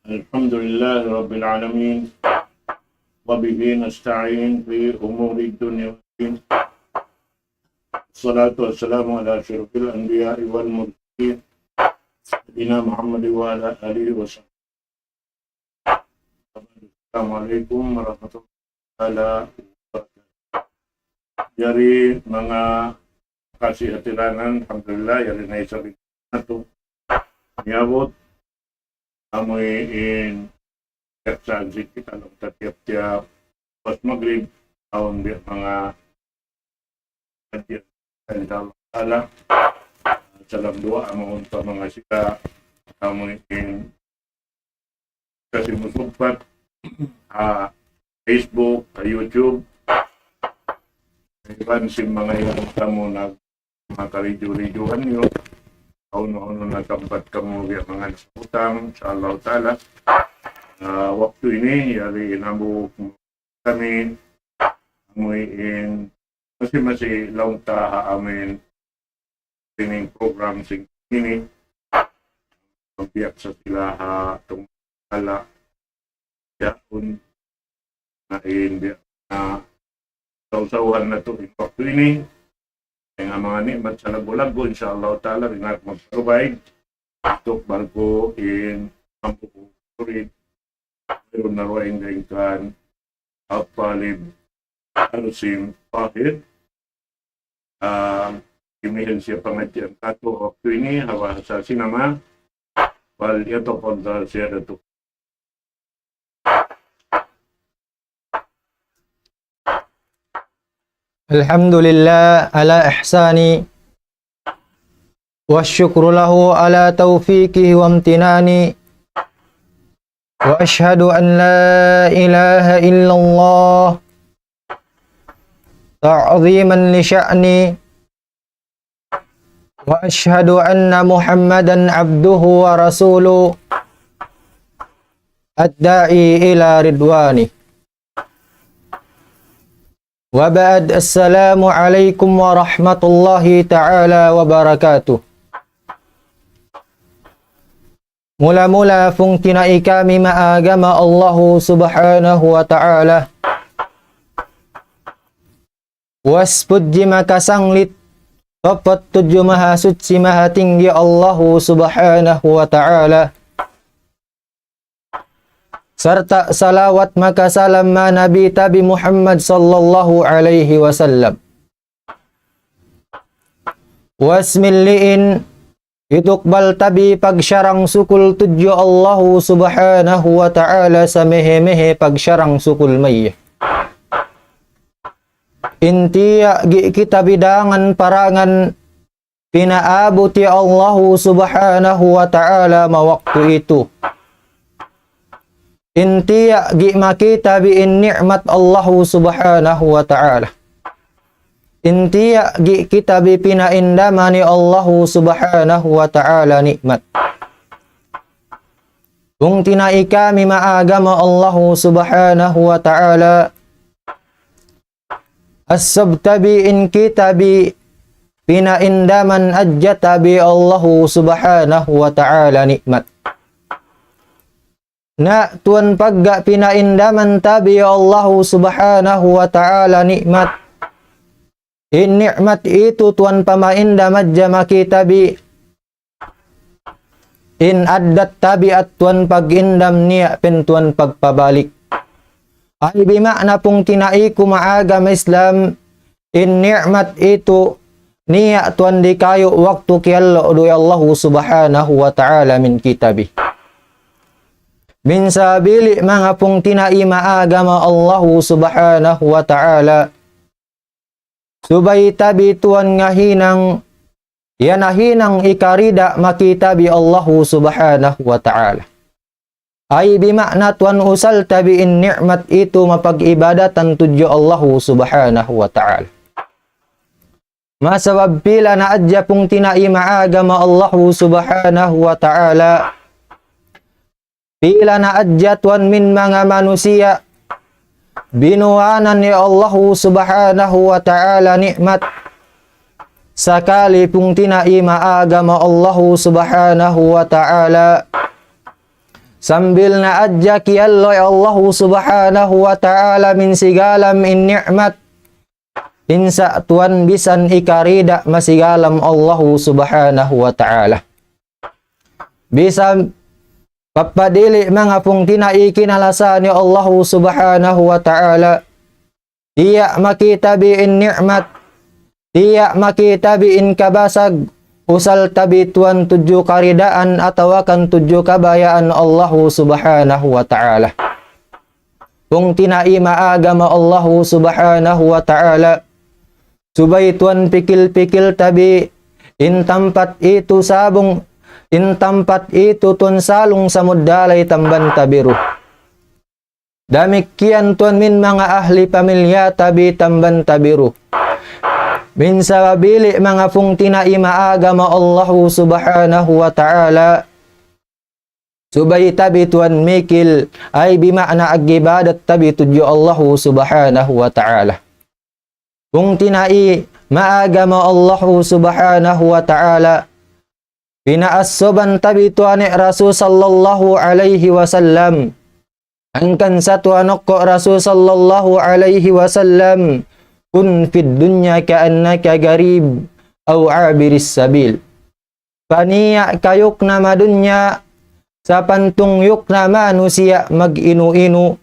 الحمد لله رب العالمين وبه نستعين في أمور الدنيا والدين. الصلاة والسلام على أشرف الأنبياء والمرسلين سيدنا محمد وعلى آله وصحبه. السلام عليكم warahmatullahi wabarakatuh. Dari mga kasih hatilanan, alhamdulillah, yari na isabing nato niabot amoy in Kersan City kalau tiap-tiap pas maghrib tahun dia mga Allah salam doa mo untuk mga sika amoy in kasi musumpat Facebook, YouTube, iban si mga yung kamu nagmakaridyo-ridyohan nyo, ano nagkampat kamu mga nasutang sa Allah Ta'ala. Waktu ini yari inabuk kami amuin masih laung taha amin training program sing ini pagbiyak sa sila itong ala ya na hindi na sausawan na ito waktu ini ang mga nikmat sa lago-lago insyaAllah ta'ala rin at mag-provide untuk barko in Mampukurid meron na roing dahingkan Alpalib Alusim Pahid kimihil siya pangadyan kato waktu ini hawa sa sinama wal ito kontra siya dato. Alhamdulillah ala ihsani wasyukru lahu ala taufiqihi wa amtinani wa ashhadu an la ilaha illallah ta'ziman li sya'ni wa ashhadu anna muhammadan abduhu wa rasuluh ad-da'i ila ridwani. Wa ba'd, assalamu alaikum warahmatullahi ta'ala wabarakatuh. Mula-mula fung tinai kami maagama Allahu subhanahu wa ta'ala. Waspudji maka sanglit papat tujuh maha suci maha tinggi Allahu subhanahu wa ta'ala. Serta salawat maka salam ma Nabi Tabi Muhammad sallallahu alaihi wasallam. Wasmilliin itukbal tabi pagsyarang sukul tujuh Allahu subhanahu wa ta'ala sa mehe-mehe pagsyarang sukul mayya. Intiya gi kita bidangan parangan pinaabuti Allahu subhanahu wa ta'ala mawaktu itu. Intiya gi makita biin ni'mat Allahu subhanahu wa ta'ala. Intiya gi kita bi pinaindamani Allahu subhanahu wa ta'ala nikmat. Kung tinai kami maagama Allahu subhanahu wa ta'ala. As-sabtabi in kita bi pinaindaman ajjata bi Allahu subhanahu wa ta'ala nikmat. Na tuan pagga pinaindaman tabi Allahu subhanahu wa ta'ala nikmat. In nikmat itu tuan pamaindam adja makita bi. In addat tabi at tuan pagindam niya pen tuan pagpabalik. Ay bimakna pung tinaiku maagam Islam. In nikmat itu niya tuan di kayo waktu kiyallo do Allahu subhanahu wa ta'ala min kitabi. Min sabili mga pong tinai maagama Allahu subhanahu wa ta'ala. Subay tabi tuan ngahinang yanahinang ikarida makitabi Allahu subhanahu wa ta'ala. Ay bimakna tuan usal tabi in ni'mat itu mapag-ibadatan tujo Allahu subhanahu wa ta'ala. Masabab pila na adja pong tinai maagama Allahu subhanahu wa ta'ala. Pila na adjatuan min mga manusia binuwanan ni Allahu subhanahu wa ta'ala nikmat sakali pung tinai maagama Allahu subhanahu wa ta'ala sambil na adya kiyalloy Allah subhanahu wa ta'ala min sigalam in ni'mat insa tuan bisan ikarida masigalam Allah subhanahu wa ta'ala. Bisa papadili mga pong tinaikinalasan ni Allah subhanahu wa ta'ala. Tiyak makita biin ni'mat, tiyak makita biin kabasag, usal tabi tuan tujuh karidaan atau akan tujuh kabayaan Allah subhanahu wa ta'ala. Kung tinaima agama Allah subhanahu wa ta'ala, subay tuan pikil-pikil tabi, in tempat itu sabung, in tempat itu tuan salung samudalay tamban tabiru. Damikian tuan min mga ahli pamilya tabi tamban tabiru. Min sababili mga pung tinaima agama Allah subhanahu wa ta'ala, subay tabi tuan mikil ay bimakna agibadat tabi tuju Allah subhanahu wa ta'ala. Kung tinai maagama Allah subhanahu wa ta'ala, pinaasoban tabi tuan Rasul sallallahu alaihi wasallam, angkan satu anak ko Rasul sallallahu alaihi wasallam, kun fid dunya ka'annaka garib aw abiris sabil. Paniya kayuk na madunya sa pantong yuk na manusia mag-inu-inu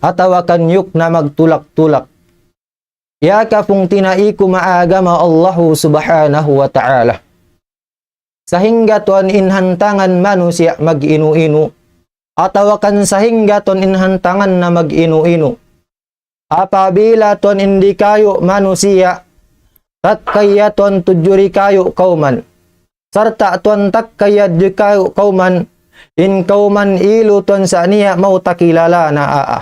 ataw akan yuk na magtulak-tulak. Ya kapung tinaiku maagama Allah subhanahu wa ta'ala. Sahingga tuan inhantangan manusia mag-inu-inu ataw akan sahingga tuan inhantangan na mag-inu-inu. Apabila tuan hindi kayo manusia, tatkaya tuan tujuri kayo kauman, serta tuan takkaya di kayo kauman, in kauman ilu tuan sa niya mau takilala na aa.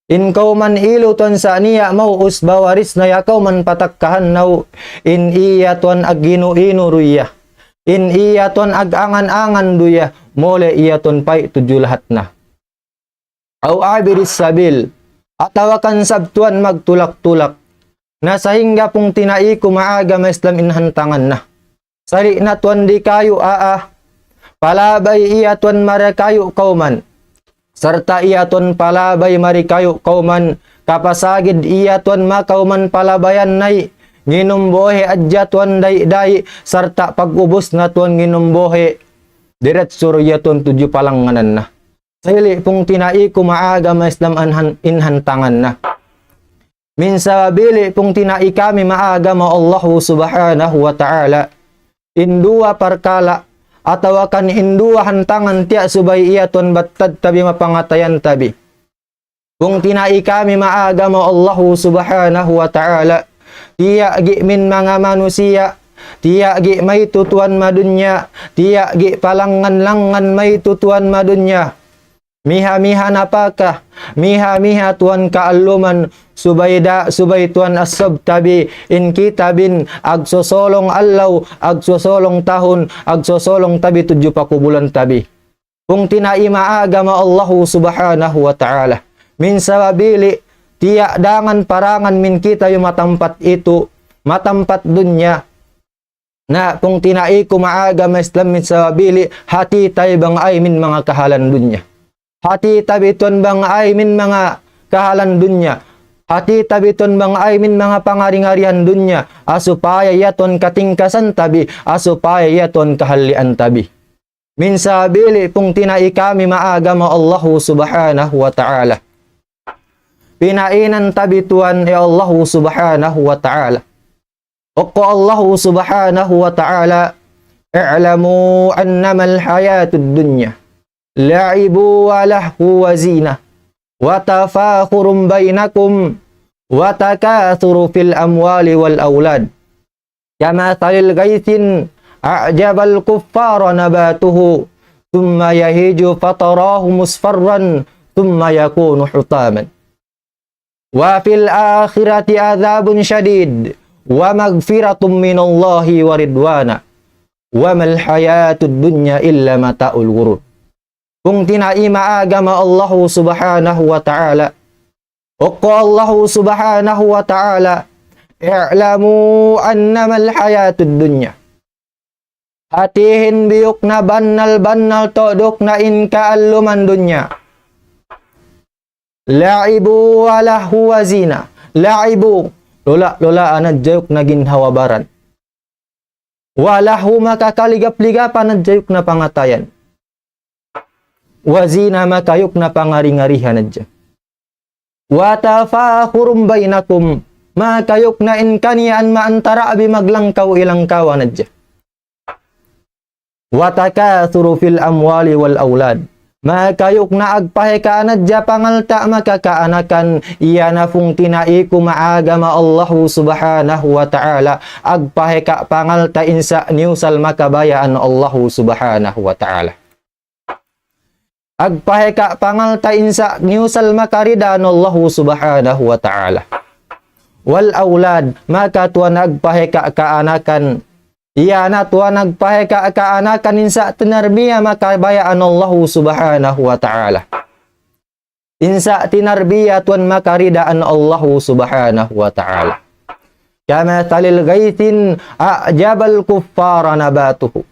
In kauman ilu tuan sa niya mau usbawaris na ya kauman patakkahan nau, in iya tuan aginu-inu ruya. In iya tuan agangan-angan duya, mole iya tuan pay tuju lahat na. Aw abiris sabil, atawakan sabtuan magtulak-tulak, na sahingga pong tinaiku maagama Islam inhantangan na. Sali na tuan di kayo palabay iya tuan marikayo kauman, serta iya tuan palabay marikayo kauman, kapasagid iya tuan makauman palabayan nay, nginumbohe adya tuan day-day, serta pag-ubos na tuan nginumbohe, diret surya tuan tuju palanganan na. Sili pong tinaiku maagama Islam inhantangan na. Min sababili pong tinai kami maagama Allah subhanahu wa ta'ala, indua parkala ataw akan indua hantangan tiya subay iya tuan battad tabi mapangatayan tabi. Kung tinai kami maagama Allah subhanahu wa ta'ala, tiya gi min mga manusia, tiya gi may tutuan madunya, tiya gi palangan-langan may tutuan madunya. Miha-miha napaka, miha-miha tuan kaaluman, subay tuan asab tabi, in kitabin, agsosolong allaw, agsosolong tahun, agsosolong tabi tujuh pakubulan tabi. Kung tinaima agama Allah subhanahu wa ta'ala, min sababili, tiyak dangan parangan min kita yung matampat itu, matampat dunya, na kung tinaiku maagama Islam min sababili, hati tayo bang ay min mga kahalan dunya. Hati tabiton bang ay min mga kahalan dunya. Hati tabiton bang ay min mga pangaring-arihan dunya. Asupaya yaton katingkasan tabi. Asupaya yaton kahalian tabi. Min sabili pong tinai kami maagama Allah subhanahu wa ta'ala. Pinainan tabi tuan ya Allah subhanahu wa ta'ala. Oko Allah subhanahu wa ta'ala. I'lamu annamal hayatud dunya la'ibu wa lahu wa zina wa tafakhurum bainakum wa takathuru fil amwali wal aulad kama talil gaithin a'jabal kuffara nabatuhu thumma yahiju fatarahu musfarran thumma yakunu hutaman wa fil akhirati adzabun syadid wa magfiratum minallahi wa ridwana wa mal hayatud dunya illa mata'ul ghurur. Kung tinaima agama Allah subhanahu wa ta'ala, oko Allah subhanahu wa ta'ala, i'lamu annamal hayatud dunya. Hatihin biyok na banal todok na inkaaluman dunya. La'ibu wa lahu wa zina. La'ibu. Lola anadjayok na ginhawabaran. Walahu makakaligap-ligapan nadjayok na pangatayan. Wazina makayok na pangari-ngarihan nadja. Watafahurum bainakum makayok na inkanian maantara abi maglangkaw ilang kawan nadja. Watakathuru fil amwali wal aulad. Makayok na agpaheka nadja pangalta makakaanakan iya na fung tinai kumaagama Allahu subhanahu wa ta'ala agpaheka pangalta insa niusal makabayaan Allahu subhanahu wa ta'ala. Agpaheka pangalta insa niusal makaridaan Allahu subhanahu wa ta'ala. Wal aulad maka tuan agpaheka kaanakan iya na tuan nagpaheka kaanakan insa tinarbiya makabayaan Allah subhanahu wa ta'ala. Insa tinarbiya tuan makaridaan Allah subhanahu wa ta'ala. Kama talil gaitin a'jabal kuffara nabatuhu.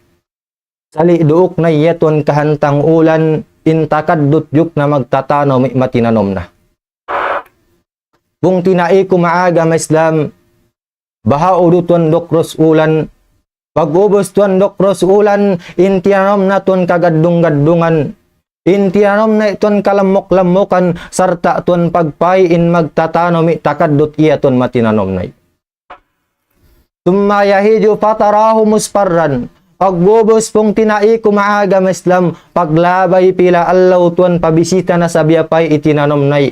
Sali duuk na yatun kahantang ulan intakadut yuk na magtatanaw matinanom na. Kung tinai kumaaga Islam bahaudutuan dokros ulan pag-ubos tuan dokros ulan, intianom na tuan kagadung-gadungan, intianom na tuan kalamok-lamokan, sarta tuan pagpayin magtatanomi takadot iya tuan matinanom na. Tumayahidyo patarahu musparran, pag-ubos pong tinai kumaaga Islam, paglabay pila allaw tuan pabisita na sa biyapay itinanom na.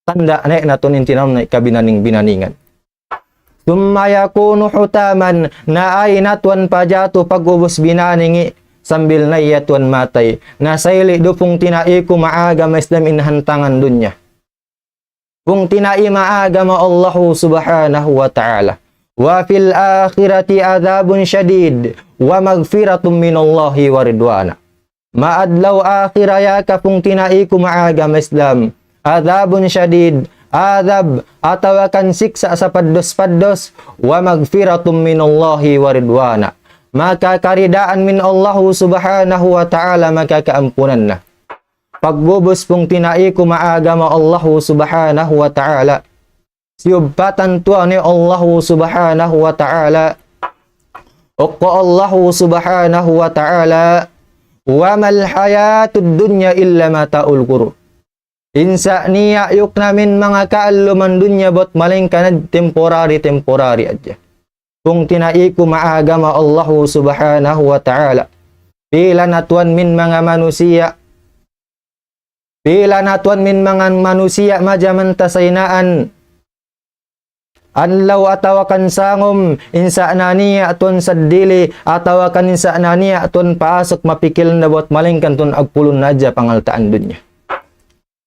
Tanda na tuan intinanom na kabinaning-binaningan. Sumaya kuno hutaman na ay natuan pajato pag-ubos binaningi sambil na iyatuan matay na sayli do pong tinai ko maaga Islam inhantangan dunya. Kung tinai maaga ma Allahu subhanahu wa ta'ala. Wa fil akhirati adhabun syadid wa magfiratun minallahi wa ridwana. Maadlaw akhiraya ka pong tinai ko maaga Islam. Adhabun syadid. Adab atawakan siksa sa paddos-paddos wa magfiratum minallahi wa ridwana. Maka karidaan min Allah subhanahu wa ta'ala maka kaampunan na. Pagbubos pong tinai kumaagama Allah subhanahu wa ta'ala. Siyubpatan tuwa ni Allah subhanahu wa ta'ala. Uqqa Allah subhanahu wa ta'ala. Wa mal hayatud dunya illa mata'ul ghurur. Insa niya yuk namin mga kaaluman dunya bot maling kanad temporary adya. Kung tinai ko maagama Allah subhanahu wa ta'ala. Pila natuan min mga manusia majaman tasaynaan. Anlaw atawakan sangom insa naniya atun sadili atawakan insa naniya atun paasok mapikil na bot maling kanton agpulun nadya pangaltaan dunya.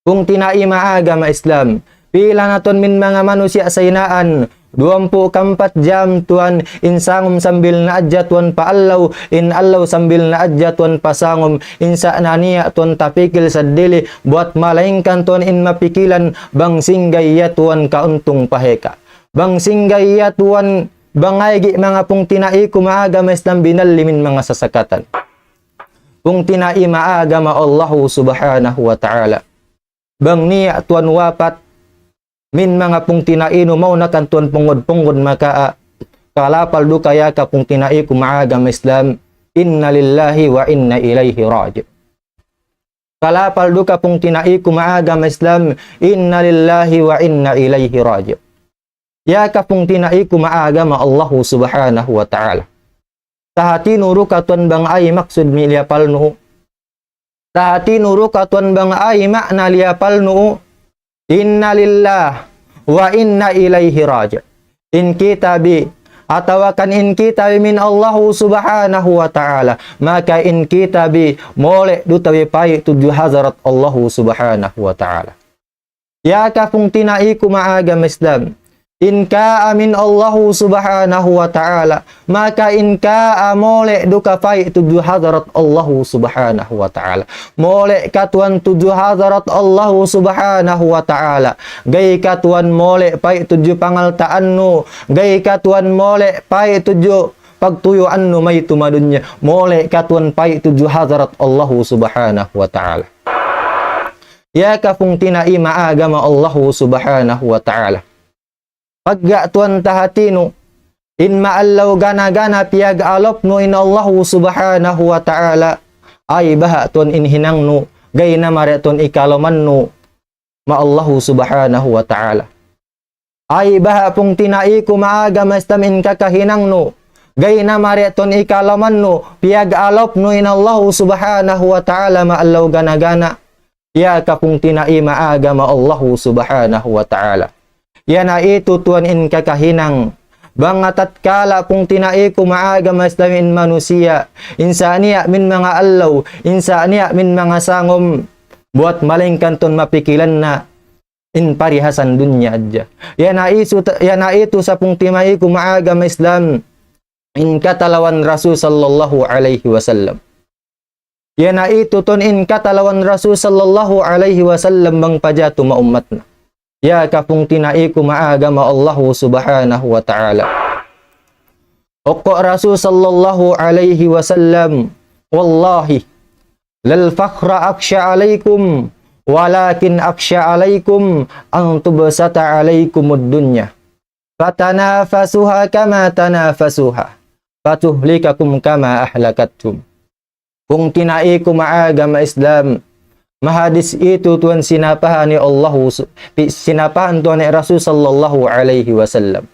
Kung tinai maaga Islam, pila naton min mga manusia sa inaan, 24 jam tuan insangom sambil na adya tuan paallaw, inallaw sambil na adya tuan pasangom, insa naniya tuan tapikil sa dili, buat malaingkan tuan in mapikilan, bang singgaya tuan kauntong paheka. Bang singgaya tuan bangaygi mga pung tinai kumaaga Islam binalimin mga sasakatan. Kung tinai maaga ma Allah subhanahu wa ta'ala. Bang niya tuan wapat min mga pung tinaino mau na kan tuan pungod-pungod maka kalapal do kaya ka pung tinai kumaaga Islam inna lillahi wa inna ilaihi raji. Kalapal do ka pung tinai kumaaga Islam inna lillahi wa inna ilaihi raji. Ya ka pung tinai kumaaga ma Allah subhanahu wa ta'ala. Tahati nuru ka tuan bang ay maksud miliyapal no. Tahati nuru katuan bang ay makna liyapal nu inna lillah wa inna ilaihi raji. In kitabi atawakan in kitabi min Allah subhanahu wa ta'ala maka in kitabi mole dutawi pai tujuh hazarat Allah subhanahu wa ta'ala. Ya ka pung tinai kumaaga Islam in ka amin Allah subhanahu wa ta'ala maka in ka mole duka fai tujuh hadarat Allah subhanahu wa ta'ala mole katuan tujuh hadarat Allah subhanahu wa ta'ala gay katuan mole fai tujuh pangaltaan nu gay katuan mole fai tujuh pagtuyuan no may tumadunya mole katuan pay tuju hadarat Allah subhanahu wa ta'ala. Ya kapung tinai maagama Allah subhanahu wa ta'ala. Pagga tuan tahatino in maallaw gana-gana piag alop no in Allah subhanahu wa ta'ala ay baha tuan inhinang no gay na mare tuan ikalaman no ma Allah subhanahu wa ta'ala. Ay baha pong tinai ko maaga mastamin kakahinang no gay na mariton ikalaman no piag alop no in Allah subhanahu wa ta'ala maallaw gana-gana ya kapong tinai maaga ma Allah subhanahu wa ta'ala. Ya na ito tuan in kakahinang bangatat kala pong tinai ko maaga mastamin manusia insaniya min mga allaw insaniya min mga sangom buat malingkan ton mapikilan na in parihasan dunya adja. Ya na itu sa pung timai ko maaga ma Islam in katalawan Rasul sallallahu alaihi wasallam. Ya na itu ton in katalawan Rasul sallallahu alaihi wasallam bang pajatu ma ummat na. Ya kapung tinai ko maaga ma Allah subhanahu wa ta'ala. Oko Rasul sallallahu alaihi wasallam wallahi lal fakhra aksha alaikum walakin aksha alaikum ang tubsata alaikumud dunya fatanafasuha kama tanafasuha fatuhlikakum kama ahlakattum. Kung tinai ko maaga ma Islam mahadis itu tuan sinapahan ni Allah sinapahan tuan ni Rasul sallallahu alaihi wasallam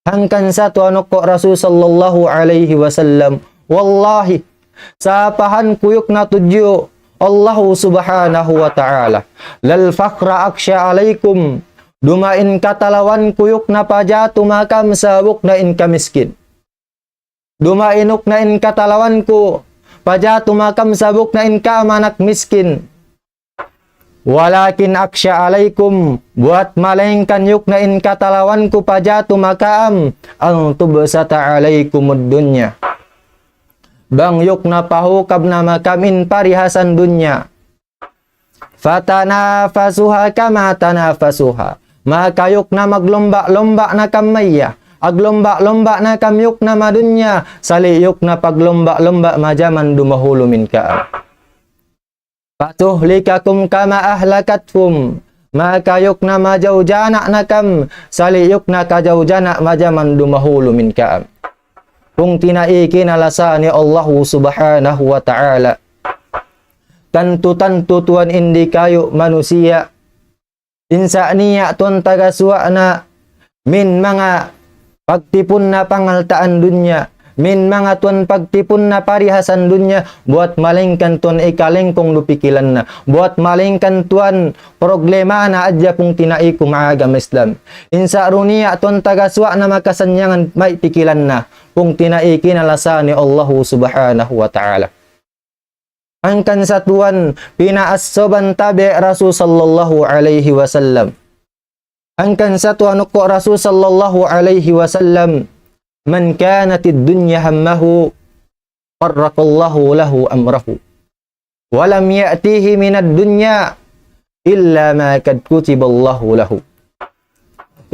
hangkan sa tuan ko Rasul sallallahu alaihi wasallam wallahi sapahan kuyuk na tudyo Allah subhanahu wa ta'ala lal fakra aksya alaikum dumain katalawan kuyuk na pajatu makam sabuk na in kamiskin dumainuk na in katalawan ko pajatu makam sabuk na in kamanak miskin walakin aksya alaikum buat malengkan yuk na in katalawan ko pajatu makam ang tubsata alaikumud dunya bang yuk na pahukab na makamin parihasan dunya fatanafasuha kama tanafasuha maka yuk na maglomba-lomba na kamaya aglomba-lomba na kamyuk na madunya sali yuk na paglomba-lomba majaman dumahulu min kaam fatuhlikakum kama ahlakatkum maka yuk na majaujana na kam sali yuk na kajaujana majaman dumahulu min kaam. Kung tinai kinalasa ni Allah subhanahu wa ta'ala tantu-tantu tuan indi kayo manusia insa niya tuan tagaswa na min mga pagtipon na pangaltaan dunya min mga tuan pagtipon na parihasan dunya buat malingkan tuan ikalengkong lupikilan na buat malingkan tuan problema na adya kung tinai ko maaga Islam insa runia tuan tagaswa na makasanyangan may pikilan na kung tinai kinalasa ni Allah subhanahu wa ta'ala. Angkan sa tuan pinaassoban tabi Rasul sallallahu alaihi wasallam. Angkan sa tuan ko Rasul sallallahu alaihi wasallam man kanatid dunya hammahu farraqallahu lahu amrahu walam ya'tihi minad dunya illa ma kad kutiballahu lahu.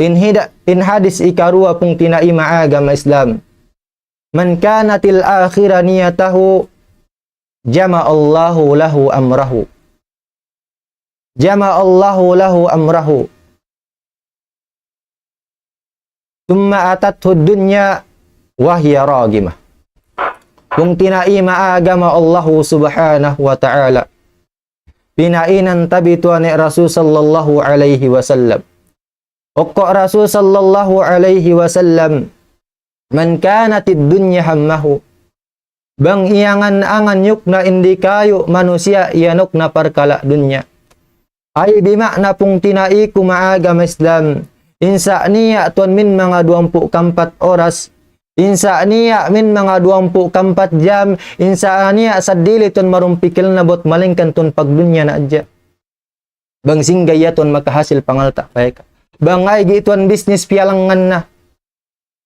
In hadis ikarua pung tinai maaga ma Islam man kanatil akhira niyatahu jama'allahu lahu amrahu jama'allahu lahu amrahu thumma atathu dunya wa hiya ragimah. Kung tinai maaga ma Allah subhanahu wa ta'ala pinainan tabi tuan ni Rasul sallallahu alaihi wasallam okko Rasul sallallahu alaihi wasallam man kanatid dunya hammahu bang iangan-angan yuk na indi kayo manusia ianok na parkala dunya ay bimakna pung tinai ko maaga ma Islam insa niya tuan min mga 24 oras insa niya min mga 24 jam insa niya sadili tuan marumpikil na bot malingkan tuan pagdunya na adya bang singgaya tuan makahasil pangalta payka bang ay gituan business pialangan na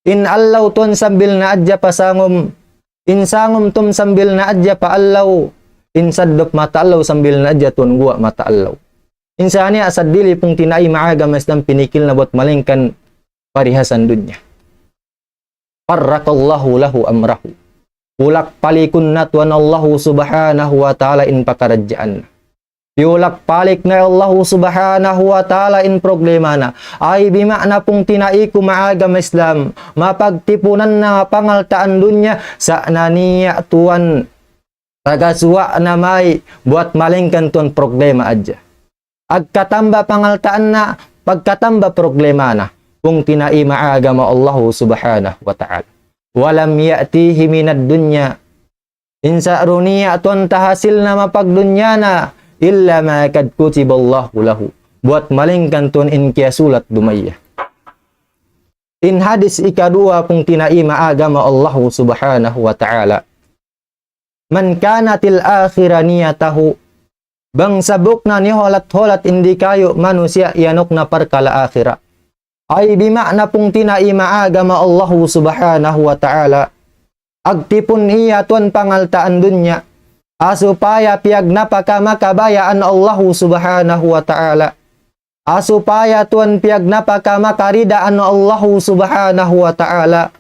in allaw tuan sambil na adya pasangom in sangom tum sambil na adya pa allaw in saddop mata allaw sambil na adya tuan gua mata allaw insani asad dili pung tinai maaga mas pinikil na bot malingkan parihasan dunya Farrakallahu lahu amrahu. Ulak palikun na tuan Allah subhanahu wa ta'ala in pakarajaan. Piulak palik na Allah subhanahu wa ta'ala in problema na. Ay bimakna pong tinaiku maagam Islam. Mapagtipunan na pangaltaan dunya sa naniya tuan. Tagaswa na may buat malingkan tuan problema adya. Agkatamba pangaltaan na pagkatamba problema na. Kung tinai maagam Allah subhanahu wa ta'ala. Walam ya'tihi minad dunya. Insa runiya tuan tahasil na mapagdunya na. Illa ma kad kutiballahu lahu. Buat malingkan tuan in kia sulat dumaya. In hadis ikadua pung tinai maagama Allah subhanahu wa ta'ala. Man kanatil akhira niyatahu. Bang sabuk na ni holat-holat indi kayo manusia yanok na perkala akhira. Ay bimakna pung tinai maagama Allah subhanahu wa ta'ala. Agtipun iya tuan pangaltaan dunya. Asupaya piag napaka makabayaan Allah subhanahu wa ta'ala. Asupaya tuan piag napaka makaridaan Allah subhanahu wa ta'ala.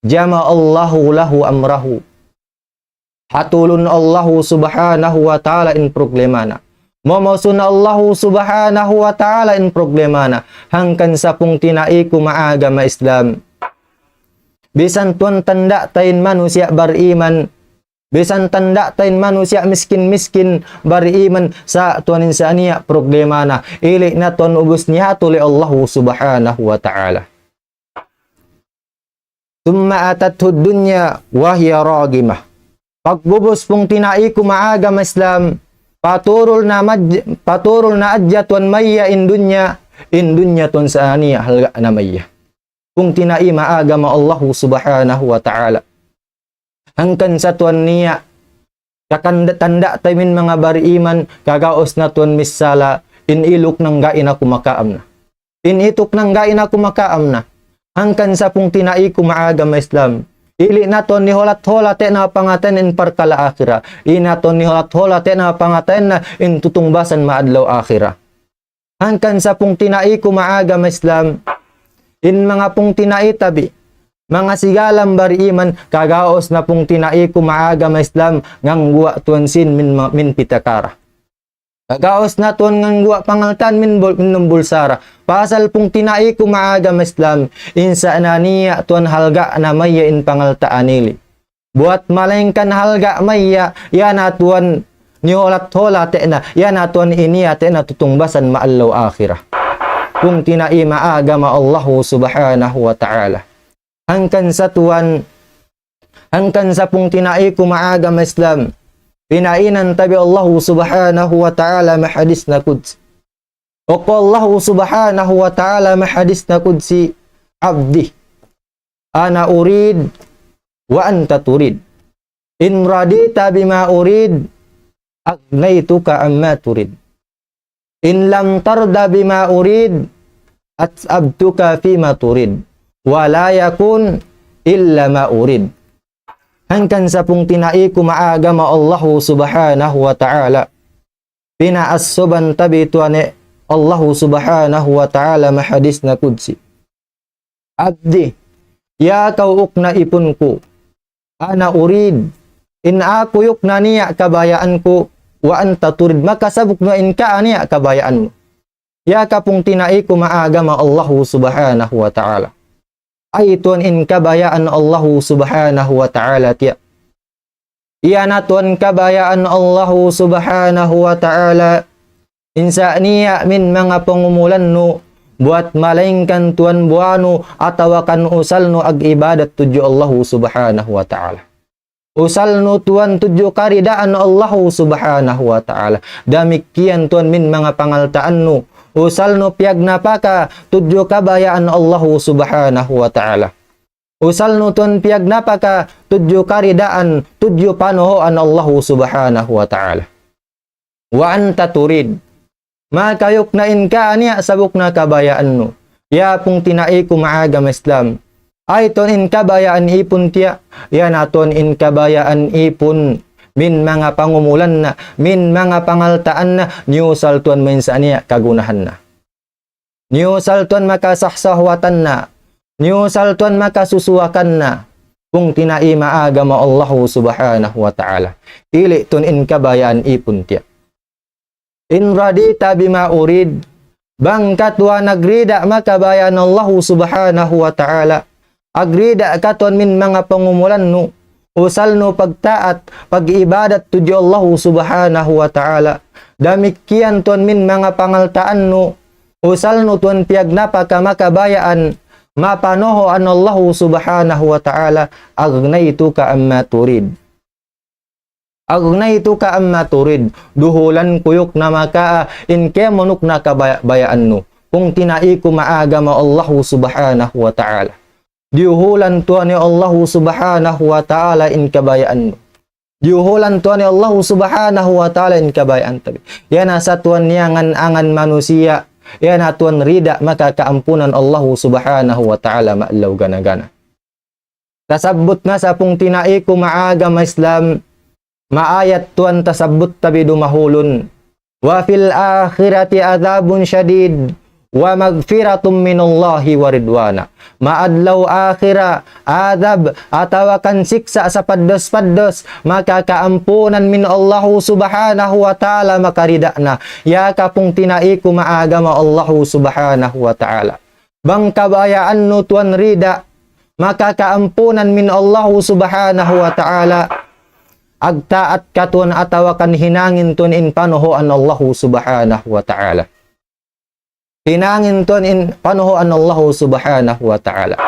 Jama Allahu lahu amrahu. Hatulun Allah subhanahu wa ta'ala in proklamana. Momosun Allah subhanahu wa ta'ala in proklamana. Hangkan sa pung tinaiku maagama Islam. Bisan tuan tanda tain manusia beriman. Bisan tanda tain manusia miskin-miskin beriman sa tuan insaniya problema na ili na tuan ubus niya tuli Allah subhanahu wa ta'ala. Tumma atathud dunya wahya ragimah. Pagbubus pong tinaiku maagam Islam paturul na adya tuan maya in dunya tuan saniya halga na maya. Kung tinai maagam Allah subhanahu wa ta'ala. Hangkan sa tuan niya, kakanda-tanda tayo mga bariman, kagaos na tuan misala, inilok ng gain ako makaam na. Initok ng gain ako makaam na. Hangkan sa pung tinai ko maagam Islam. Ili na tuan ni holat-holate na pangaten in parkala akhira. Ili na tuan ni holat-holate na pangaten na in tutungbasan maadlaw akhira. Hangkan sa pung tinai ko maagam Islam. In mga pung tinai tabi. Mga sigalam bariman kagaos na pong tinai ko maagam Islam ngangguwa tuan sin min pitakara. Kagaos na tuan ngangguwa pangaltan min bulsara. Pasal pong tinai ko maagam Islam insa naniya tuan halga na maya in pangaltaanili. Buat malengkan halga maya yana tuan niholat-holat na yana tuan iniyate na tutungbasan maallaw akhirah. Kung tinai maagam Allah subhanahu wa ta'ala. Hangkan sa pung tinai ko maagam Islam. Pinainan tabi Allah subhanahu wa ta'ala mahadis na kudsi. O Allah subhanahu wa ta'ala mahadis na kudsi. Abdi. Ana urid wa anta turid. In radita bima urid. Agnaituka amma turid. In lam tarda bima urid. At'abtuka fima turid. Wala yakun illa ma urid. Hangkan sa pung tinai ko maagama Allah subhanahu wa ta'ala. Pinaasuban tabi tuane Allah subhanahu wa ta'ala mahadis na kudsi. Abdi, ya kauk na ipun ko. Ana urid. In ako yuk na niya kabayaan ko. Wa anta turid. Maka sabuk na in ka niya kabayaan mo. Ya kapung tinai ko maagama Allah subhanahu wa ta'ala. Ay tuan in kabayaan Allah subhanahu wa ta'ala tiya. Iyana tuan kabayaan Allah subhanahu wa ta'ala. Insa niya min mga pangumulan no. Buat malingkan tuan buano atawakan usal no ag ibadat tuju Allah subhanahu wa ta'ala. Usal no tuan tuju karidaan Allah subhanahu wa ta'ala. Damikian tuan min mga pangaltaan no. Usal no piag napaka tuju kabayaan Allah subhanahu wa ta'ala. Usal no tuan piag napaka tuju karidaan tuju panohoan Allah subhanahu wa ta'ala. Wa anta turid. Makayok na inka niya sabuk na kabayaan no. Ya pung tinai ko maagam Islam. Ay tuan in kabayaan ipun tiya. Ya na tuan in kabayaan ipun. Min mga pangumulan na, min mga pangaltaan na, niusal tuan minsan niya kagunahan na. Niusal tuan makasahsahwatan na, Niusal tuan maka susuwakan na kung tinai maagama Allah subhanahu wa ta'ala. Ili tun in kabayaan ipun tiya. In radita bima urid, bangkat wa nagrida makabayan Allah subhanahu wa ta'ala. Agrida katon min mga pangumulan no, usal no pagtaat, pag-ibadat tujo Allah subhanahu wa ta'ala. Damikian tuan min mga pangaltaan no, usal no tuan piagnapa ka makabayaan, mapanoho an Allah subhanahu wa ta'ala, agnaitu ka amma turid. Agnaitu ka amma turid. Duhulan kuyok na maka in kaya manuk na kabayaan no. Kung tinai ko maagama Allah subhanahu wa ta'ala. Diuhulan tuan ni Allah subhanahu wa ta'ala in kabayaan no. Diuhulan tuan ni Allah subhanahu wa ta'ala in kabayaan tabi. Yan asa tuan niya angan manusia. Yan atuan rida maka kaampunan Allah subhanahu wa ta'ala ma'law gana-gana. Tasabut na sa pung tinai ko maagama Islam, maayat tuan tasabut tabi dumahulun. Wa fil akhirati adabun syadid wa magfiratum minallahi wa ridwana. Maadlaw akhira adab atawakan siksa sa paddos-paddos, maka kaampunan min Allah subhanahu wa ta'ala makarida na. Ya kapung tinai ko maagama Allah subhanahu wa ta'ala. Bang kabayaan no tuan rida, maka kaampunan min Allah subhanahu wa ta'ala. Agtaat katuan atawakan hinangin tuan in panohoan Allah subhanahu wa ta'ala. Hinangin tuan in panohoan Allah subhanahu wa ta'ala.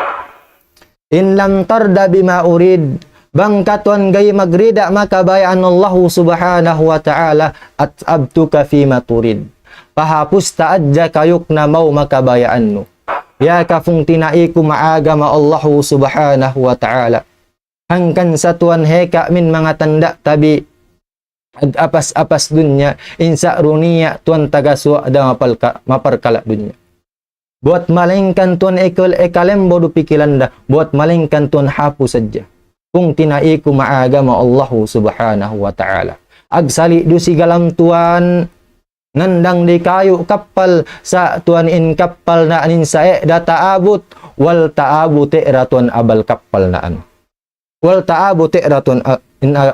In lam tarda bima urid, bangka tuan gay magrida makabayaan Allah subhanahu wa ta'ala, at abtuka fima turid. Pahapus taadja kayuk na mau makabayaan no. Ya kafung tinai ko maagama Allah subhanahu wa ta'ala. Hangkan sa tuan heka min mga tanda tabi ag-apas-apas dunya, insa runia tuan tagaswa da maparkala dunya. Buat malingkan tuan ekalembo du pikilanda, buat malingkan tuan hapu saja. Kung tinai ko maagama Allah subhanahu wa ta'ala. Agsali du sigalam tuan, nandang di kayu kapal sa tuan in kapal na anin sae da taabut, wal taabute ratuan abal kapal naan. Wal taabute ratuan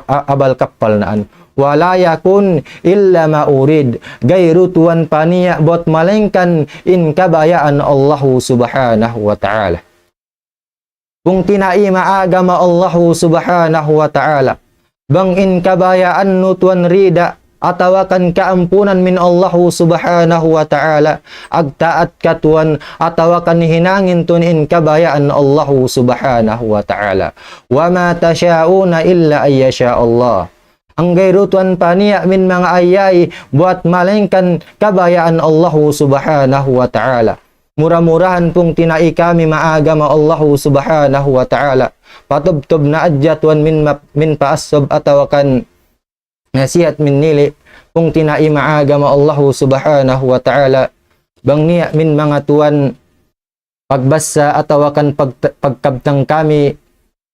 abal kapal naan. Wala yakun illa ma urid, gairu tuan paniya bot malengkan in kabayaan Allah subhanahu wa ta'ala. Kung tinai maagama Allah subhanahu wa ta'ala, bang in kabayaan no tuan rida, atawakan kaampunan min Allah subhanahu wa ta'ala, agtaat katuan atawakan hinangin tuan in kabayaan Allah subhanahu wa ta'ala. Wa ma tasyauna illa ayyasha Allah. Ang gayro tuan paniya min mga ayay buat malengkan kabayaan Allah subhanahu wa ta'ala. Murah-murahan pong tinai kami maagama Allah subhanahu wa ta'ala. Patubtob na adya tuan min paasob atawakan nasihat min nili pong tinai maagama Allah subhanahu wa ta'ala. Bang niya min mga tuan pagbasa atawakan pagkabtang kami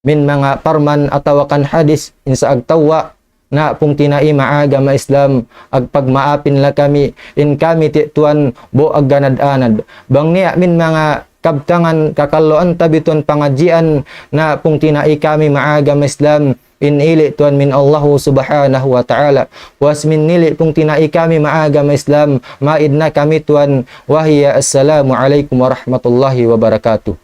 min mga parman atawakan hadis insa agtawa na pung tinai maagama Islam, agpagmaapin la kami, in kami ti tuan bo agganad-anad. Bang niya min mga kabtangan kakaloan tabiton pangajian na pung tinai kami maagama Islam, in ili tuan min Allah subhanahu wa ta'ala. Was min nili pung tinai kami maagama Islam, maid na kami tuan. Wahiya assalamu alaikum warahmatullahi wabarakatuh.